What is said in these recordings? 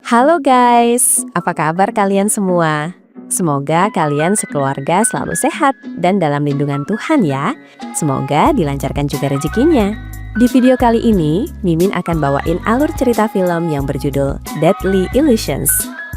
Halo guys, apa kabar kalian semua? Semoga kalian sekeluarga selalu sehat dan dalam lindungan Tuhan ya. Semoga dilancarkan juga rezekinya. Di video kali ini, Mimin akan bawain alur cerita film yang berjudul Deadly Illusions.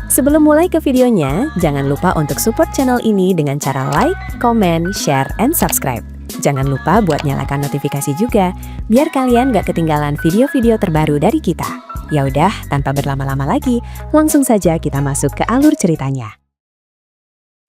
Sebelum mulai ke videonya, jangan lupa untuk support channel ini dengan cara like, comment, share, and subscribe. Jangan lupa buat nyalakan notifikasi juga, biar kalian gak ketinggalan video-video terbaru dari kita. Ya udah, tanpa berlama-lama lagi, langsung saja kita masuk ke alur ceritanya.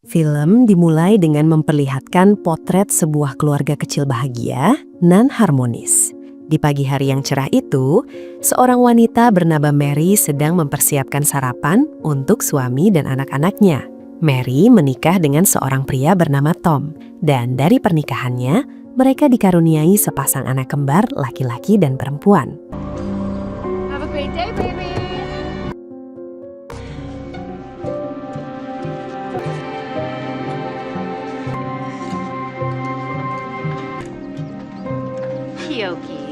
Film dimulai dengan memperlihatkan potret sebuah keluarga kecil bahagia nan harmonis. Di pagi hari yang cerah itu, seorang wanita bernama Mary sedang mempersiapkan sarapan untuk suami dan anak-anaknya. Mary menikah dengan seorang pria bernama Tom, dan dari pernikahannya, mereka dikaruniai sepasang anak kembar laki-laki dan perempuan. Have a great day, baby!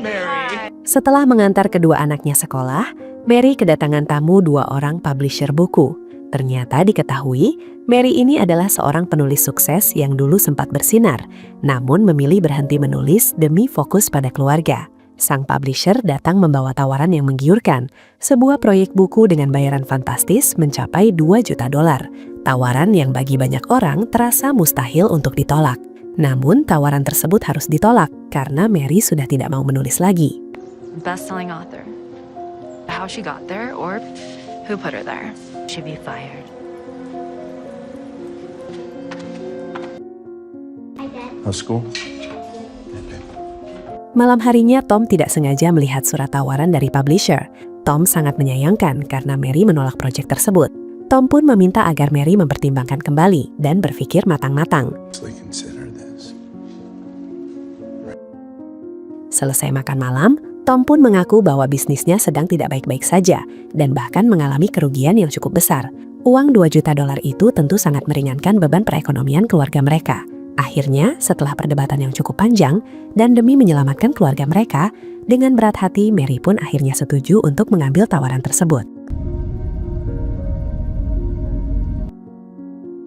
Mary. Setelah mengantar kedua anaknya sekolah, Mary kedatangan tamu dua orang publisher buku. Ternyata diketahui, Mary ini adalah seorang penulis sukses yang dulu sempat bersinar, namun memilih berhenti menulis demi fokus pada keluarga. Sang publisher datang membawa tawaran yang menggiurkan, sebuah proyek buku dengan bayaran fantastis mencapai $2 juta. Tawaran yang bagi banyak orang terasa mustahil untuk ditolak. Namun tawaran tersebut harus ditolak karena Mary sudah tidak mau menulis lagi. Best-selling author. How she got there or who put her there. She'd be fired. How's school? Malam harinya Tom tidak sengaja melihat surat tawaran dari publisher. Tom sangat menyayangkan karena Mary menolak proyek tersebut. Tom pun meminta agar Mary mempertimbangkan kembali dan berpikir matang-matang. Selesai makan malam, Tom pun mengaku bahwa bisnisnya sedang tidak baik-baik saja dan bahkan mengalami kerugian yang cukup besar. Uang $2 juta itu tentu sangat meringankan beban perekonomian keluarga mereka. Akhirnya, setelah perdebatan yang cukup panjang dan demi menyelamatkan keluarga mereka, dengan berat hati Mary pun akhirnya setuju untuk mengambil tawaran tersebut.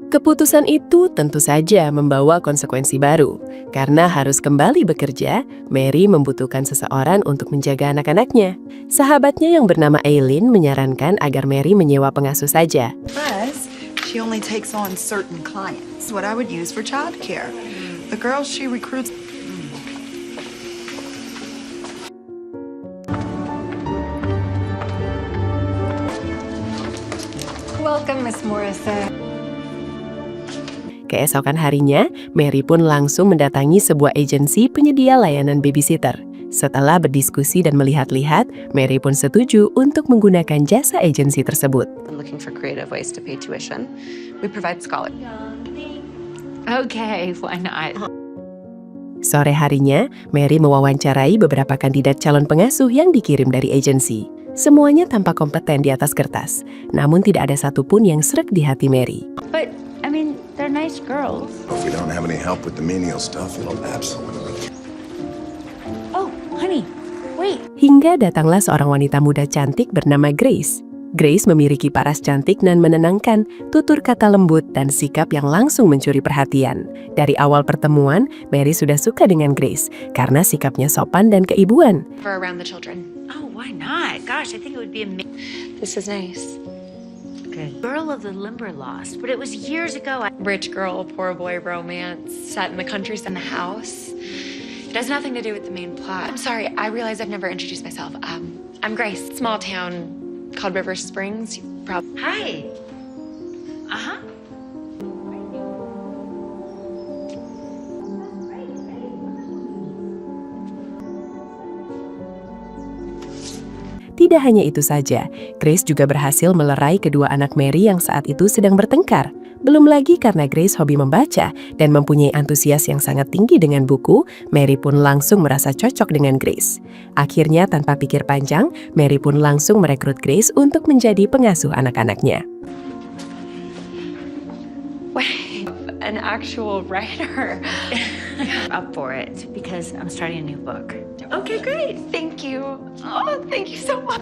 Keputusan itu tentu saja membawa konsekuensi baru. Karena harus kembali bekerja, Mary membutuhkan seseorang untuk menjaga anak-anaknya. Sahabatnya yang bernama Aileen menyarankan agar Mary menyewa pengasuh saja. Plus, she only takes on certain clients, what I would use for childcare. The girls she recruits. Welcome, Miss Morrison. Keesokan harinya, Mary pun langsung mendatangi sebuah agensi penyedia layanan babysitter. Setelah berdiskusi dan melihat-lihat, Mary pun setuju untuk menggunakan jasa agensi tersebut. Looking for creative ways to pay tuition. We provide scholarship. Okay, why not? Sore harinya, Mary mewawancarai beberapa kandidat calon pengasuh yang dikirim dari agensi. Semuanya tampak kompeten di atas kertas, namun tidak ada satupun yang sreg di hati Mary. But, I mean, they're nice girls. If we don't have any help with the menial stuff, it'll absolutely. Oh, honey, wait. Hingga datanglah seorang wanita muda cantik bernama Grace. Grace memiliki paras cantik dan menenangkan, tutur kata lembut dan sikap yang langsung mencuri perhatian. Dari awal pertemuan, Mary sudah suka dengan Grace karena sikapnya sopan dan keibuan. For around the children. Oh, why not? Gosh, I think it would be amazing. This is nice. Good. Girl of the Limberlost, but it was years ago. Rich girl, poor boy romance, set in the country, in the house. It has nothing to do with the main plot. I'm sorry, I realize I've never introduced myself. I'm Grace, small town called River Springs. Hi. Uh-huh. Tidak hanya itu saja, Grace juga berhasil melerai kedua anak Mary yang saat itu sedang bertengkar. Belum lagi karena Grace hobi membaca dan mempunyai antusias yang sangat tinggi dengan buku, Mary pun langsung merasa cocok dengan Grace. Akhirnya tanpa pikir panjang, Mary pun langsung merekrut Grace untuk menjadi pengasuh anak-anaknya. Wait, an actual writer. Up for it because I'm starting a new book. Okay, great. Thank you. Oh, thank you so much.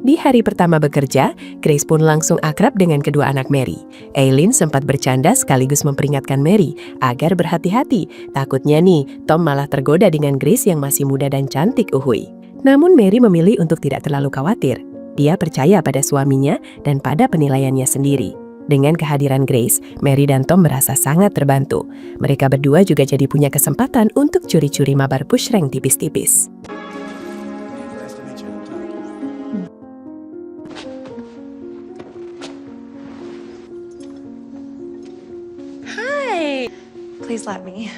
Di hari pertama bekerja, Grace pun langsung akrab dengan kedua anak Mary. Eileen sempat bercanda sekaligus memperingatkan Mary agar berhati-hati. Takutnya nih, Tom malah tergoda dengan Grace yang masih muda dan cantik uhui. Namun Mary memilih untuk tidak terlalu khawatir. Dia percaya pada suaminya dan pada penilaiannya sendiri. Dengan kehadiran Grace, Mary dan Tom merasa sangat terbantu. Mereka berdua juga jadi punya kesempatan untuk curi-curi mabar push rank tipis-tipis. Please let me.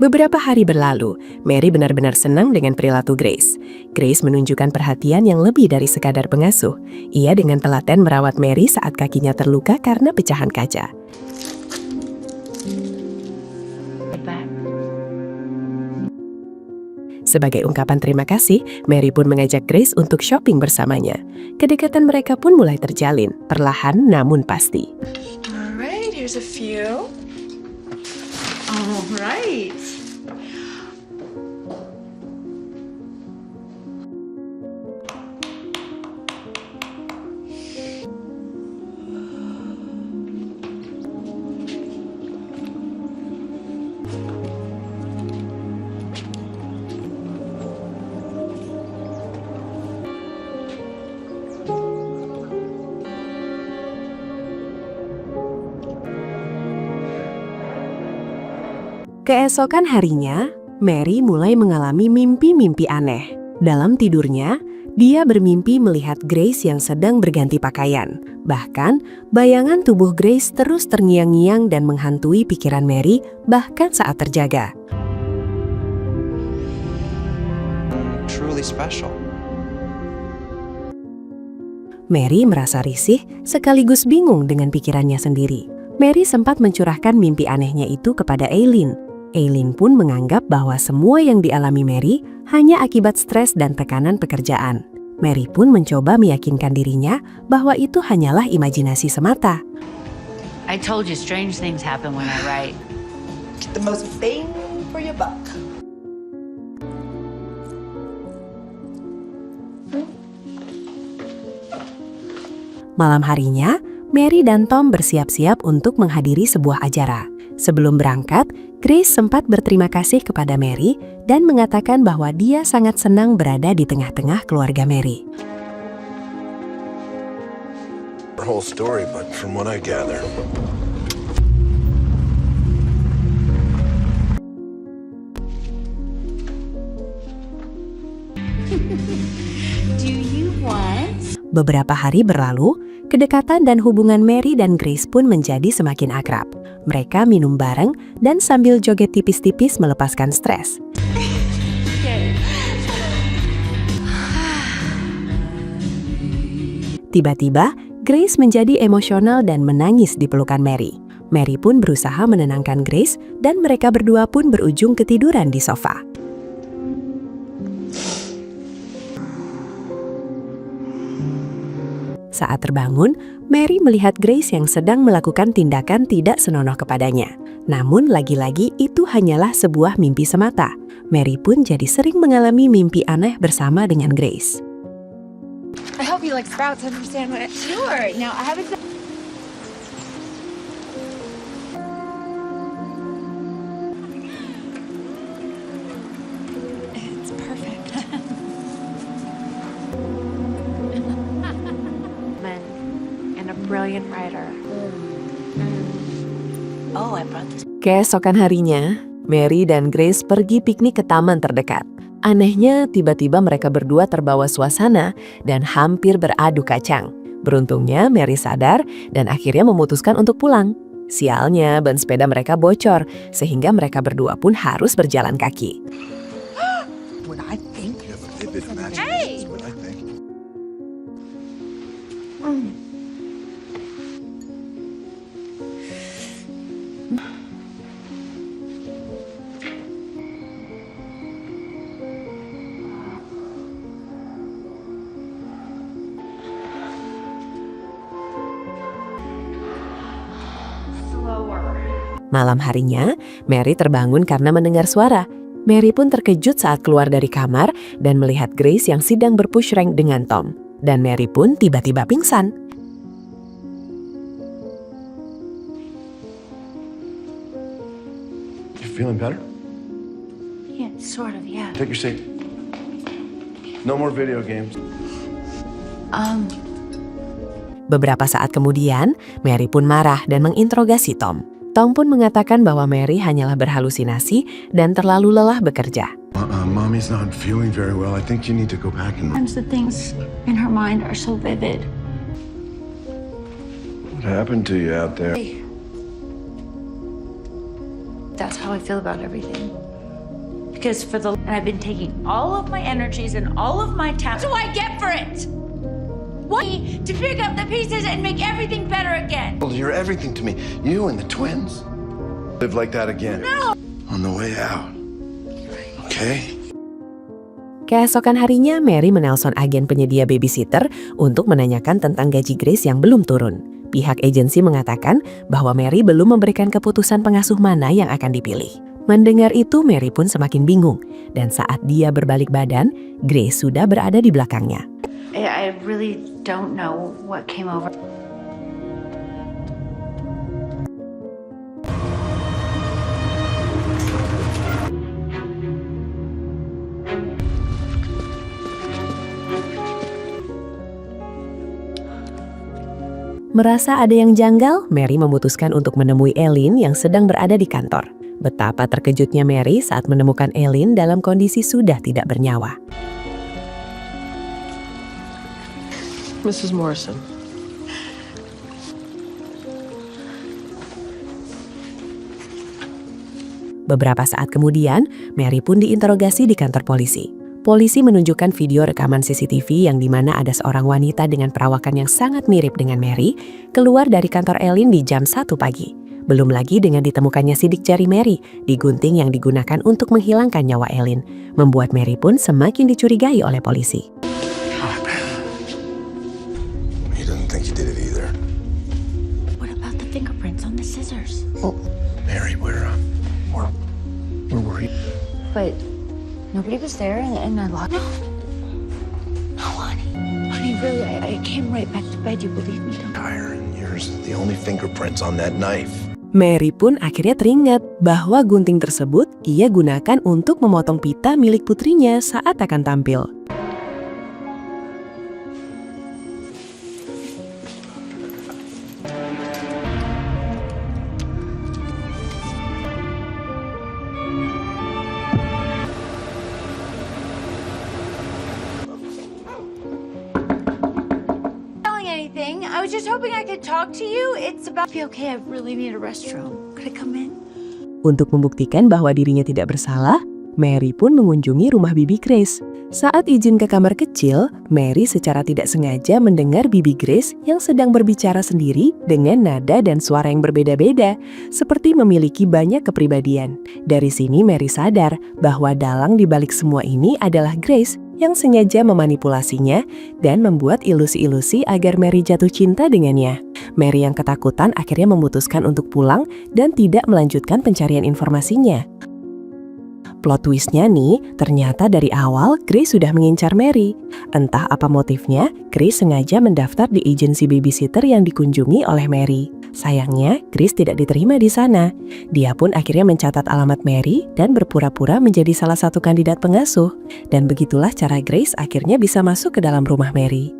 Beberapa hari berlalu, Mary benar-benar senang dengan perilaku Grace. Grace menunjukkan perhatian yang lebih dari sekadar pengasuh. Ia dengan telaten merawat Mary saat kakinya terluka karena pecahan kaca. Sebagai ungkapan terima kasih, Mary pun mengajak Grace untuk shopping bersamanya. Kedekatan mereka pun mulai terjalin, perlahan namun pasti. Alright, here's a few. Alright. Keesokan harinya, Mary mulai mengalami mimpi-mimpi aneh. Dalam tidurnya, dia bermimpi melihat Grace yang sedang berganti pakaian. Bahkan, bayangan tubuh Grace terus terngiang-ngiang dan menghantui pikiran Mary bahkan saat terjaga. Truly special. Mary merasa risih sekaligus bingung dengan pikirannya sendiri. Mary sempat mencurahkan mimpi anehnya itu kepada Eileen. Eileen pun menganggap bahwa semua yang dialami Mary hanya akibat stres dan tekanan pekerjaan. Mary pun mencoba meyakinkan dirinya bahwa itu hanyalah imajinasi semata. I told you strange things happen when I write. Get the most bang for your buck. Malam harinya, Mary dan Tom bersiap-siap untuk menghadiri sebuah acara. Sebelum berangkat, Grace sempat berterima kasih kepada Mary dan mengatakan bahwa dia sangat senang berada di tengah-tengah keluarga Mary. Her whole story, but from what I gather, Do you want? Beberapa hari berlalu, kedekatan dan hubungan Mary dan Grace pun menjadi semakin akrab. Mereka minum bareng dan sambil joget tipis-tipis melepaskan stres. Tiba-tiba, Grace menjadi emosional dan menangis di pelukan Mary. Mary pun berusaha menenangkan Grace dan mereka berdua pun berujung ketiduran di sofa. Saat terbangun, Mary melihat Grace yang sedang melakukan tindakan tidak senonoh kepadanya. Namun lagi-lagi itu hanyalah sebuah mimpi semata. Mary pun jadi sering mengalami mimpi aneh bersama dengan Grace. I hope you like sprouts. Understand what? Sure. Now I haven't. It's perfect. And a brilliant writer. Oh, I brought this. Keesokan harinya, Mary dan Grace pergi piknik ke taman terdekat. Anehnya, tiba-tiba mereka berdua terbawa suasana dan hampir beradu kacang. Beruntungnya, Mary sadar dan akhirnya memutuskan untuk pulang. Sialnya, ban sepeda mereka bocor, sehingga mereka berdua pun harus berjalan kaki. What I think. you have a vivid imagination, is what I think. Malam harinya, Mary terbangun karena mendengar suara. Mary pun terkejut saat keluar dari kamar dan melihat Grace yang sedang berpush rank dengan Tom. Dan Mary pun tiba-tiba pingsan. You feeling better? Yeah, sort of, yeah. Take your seat. No more video games. Beberapa saat kemudian, Mary pun marah dan menginterogasi Tom. Tom pun mengatakan bahwa Mary hanyalah berhalusinasi dan terlalu lelah bekerja. Mommy's not feeling very well. I think you need to go back and... Sometimes the things in her mind are so vivid. What happened to you out there? That's how I feel about everything. Because and I've been taking all of my energies and all of my time. What do I get for it? Why? To pick up the pieces and make everything better again. Well, you're everything to me. You and the twins. Live like that again. No! On the way out. Okay? Keesokan harinya, Mary menelpon agen penyedia babysitter untuk menanyakan tentang gaji Grace yang belum turun. Pihak agensi mengatakan bahwa Mary belum memberikan keputusan pengasuh mana yang akan dipilih. Mendengar itu, Mary pun semakin bingung. Dan saat dia berbalik badan, Grace sudah berada di belakangnya. I really don't know what came over. Merasa ada yang janggal, Mary memutuskan untuk menemui Eileen yang sedang berada di kantor. Betapa terkejutnya Mary saat menemukan Eileen dalam kondisi sudah tidak bernyawa. Mrs. Morrison. Beberapa saat kemudian, Mary pun diinterogasi di kantor polisi. Polisi menunjukkan video rekaman CCTV yang dimana ada seorang wanita dengan perawakan yang sangat mirip dengan Mary keluar dari kantor Eileen di jam 1 pagi. Belum lagi dengan ditemukannya sidik jari Mary di gunting yang digunakan untuk menghilangkan nyawa Eileen, membuat Mary pun semakin dicurigai oleh polisi. He doesn't think you did it either. What about the fingerprints on the scissors? Oh, Mary, where were you? But nobody was there, and I locked. No, honey. Honey, really, I came right back to bed. You believe me? Don't Tire and yours, the only fingerprints on that knife. Mary pun akhirnya teringat bahwa gunting tersebut ia gunakan untuk memotong pita milik putrinya saat akan tampil. I was just hoping I could talk to you. It's about to be okay. I really need a restroom. Could I come in? Untuk membuktikan bahwa dirinya tidak bersalah, Mary pun mengunjungi rumah Bibi Grace. Saat izin ke kamar kecil, Mary secara tidak sengaja mendengar Bibi Grace yang sedang berbicara sendiri dengan nada dan suara yang berbeda-beda, seperti memiliki banyak kepribadian. Dari sini Mary sadar bahwa dalang di balik semua ini adalah Grace yang sengaja memanipulasinya dan membuat ilusi-ilusi agar Mary jatuh cinta dengannya. Mary yang ketakutan akhirnya memutuskan untuk pulang dan tidak melanjutkan pencarian informasinya. Plot twistnya nih, ternyata dari awal Grace sudah mengincar Mary. Entah apa motifnya, Grace sengaja mendaftar di agensi babysitter yang dikunjungi oleh Mary. Sayangnya, Grace tidak diterima di sana. Dia pun akhirnya mencatat alamat Mary dan berpura-pura menjadi salah satu kandidat pengasuh. Dan begitulah cara Grace akhirnya bisa masuk ke dalam rumah Mary.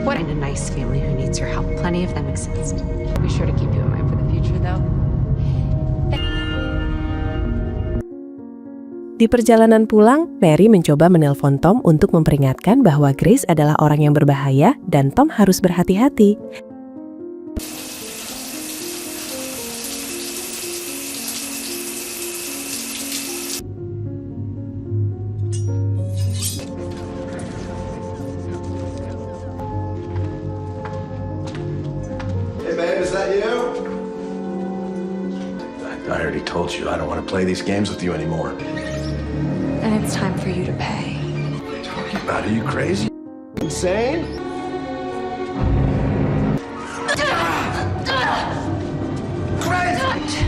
What a nice family who needs your help. Plenty of them exist. Be sure to keep you in mind for the future, though. Di perjalanan pulang, Mary mencoba menelpon Tom untuk memperingatkan bahwa Grace adalah orang yang berbahaya dan Tom harus berhati-hati. Hey, man, is that you? I already told you I don't want to play these games with you anymore. And it's time for you to pay. What are you talking about? Are you crazy? Insane? Crazy!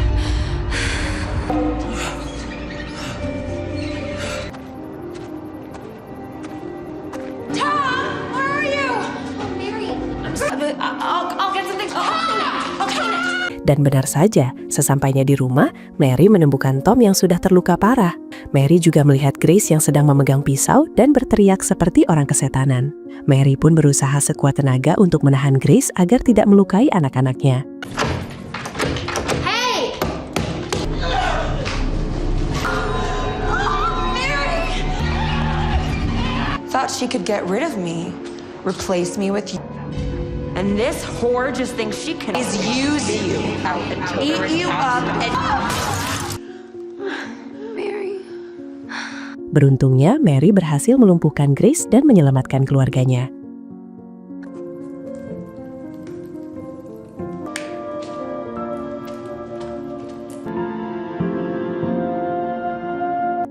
Dan benar saja, sesampainya di rumah, Mary menemukan Tom yang sudah terluka parah. Mary juga melihat Grace yang sedang memegang pisau dan berteriak seperti orang kesetanan. Mary pun berusaha sekuat tenaga untuk menahan Grace agar tidak melukai anak-anaknya. Thought she could get rid of me, replace me with you. And this whore just thinks she can Use you, eat you up, and Beruntungnya, Mary berhasil melumpuhkan Grace dan menyelamatkan keluarganya.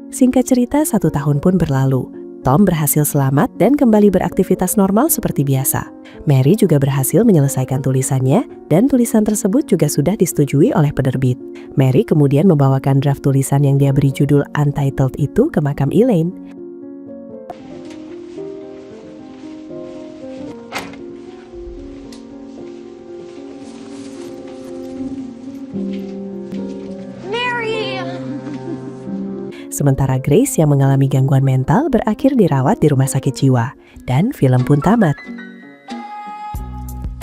Singkat cerita, 1 tahun pun berlalu. Tom berhasil selamat dan kembali beraktivitas normal seperti biasa. Mary juga berhasil menyelesaikan tulisannya dan tulisan tersebut juga sudah disetujui oleh penerbit. Mary kemudian membawakan draft tulisan yang dia beri judul Untitled itu ke makam Elaine. Sementara Grace yang mengalami gangguan mental berakhir dirawat di rumah sakit jiwa. Dan film pun tamat.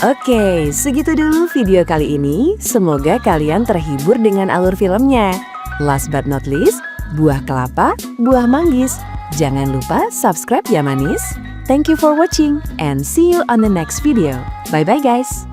Oke, segitu dulu video kali ini. Semoga kalian terhibur dengan alur filmnya. Last but not least, buah kelapa, buah manggis. Jangan lupa subscribe ya manis. Thank you for watching and see you on the next video. Bye-bye guys.